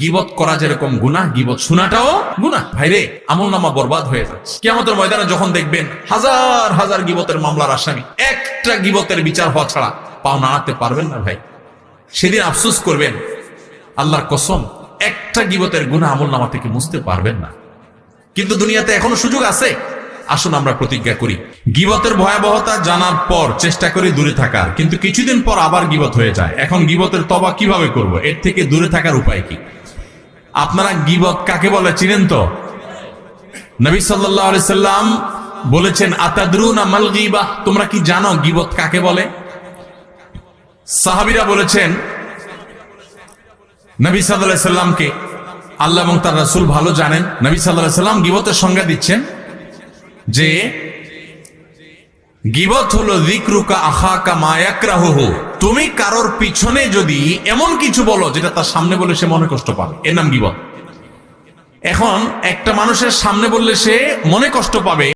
গীবত করা যেরকম গুনাহ, গীবত শোনাটাও গুনাহ। ভাইরে, আমলনামা বরবাদ হয়ে যাচ্ছে। কিয়ামতের ময়দানে যখন দেখবেন হাজার হাজার গীবতের মামলার আসামি, একটা গীবতের বিচার হওয়া ছাড়া পাও নাড়াতে পারবেন না ভাই। সেদিন আফসোস করবেন, আল্লাহর কসম, একটা গীবতের গুনাহ আমলনামা থেকে মুছতে পারবেন না। কিন্তু দুনিয়াতে এখনো সুযোগ আছে। আসুন আমরা প্রতিজ্ঞা করি, গীবতের ভয়াবহতা জানার পর চেষ্টা করি দূরে থাকার, কিন্তু কিছুদিন পর আবার গীবত হয়ে যায়। এখন গীবতের তওবা কিভাবে করব? এর থেকে দূরে থাকার উপায় কি? আপনারা গীবত কাকে বলে চিনেন তো? নবী সাল্লাল্লাহু আলাইহি সাল্লাম বলেছেন, আতাদরুনা মাল গীবাহ, তোমরা কি জানো গীবত কাকে বলে? সাহাবীরা বলেছেন নবী সাল্লাল্লাহু আলাইহি সাল্লামকে, আল্লাহ এবং তার রাসূল ভালো জানেন। নবী সাল্লাল্লাহু আলাইহি সাল্লাম গীবতের সংজ্ঞা দিচ্ছেন যে গীবত হলো যিকরুকা আখাকা মা ইয়াকরাহুহু, তুমি কারোর পিছনে যদি এমন কিছু বলো যেটা তার সামনে বলে সে মনে কষ্ট পাবে, এর নাম গীবত। এখন একটা মানুষের সামনে বললে সে মনে কষ্ট পাবে,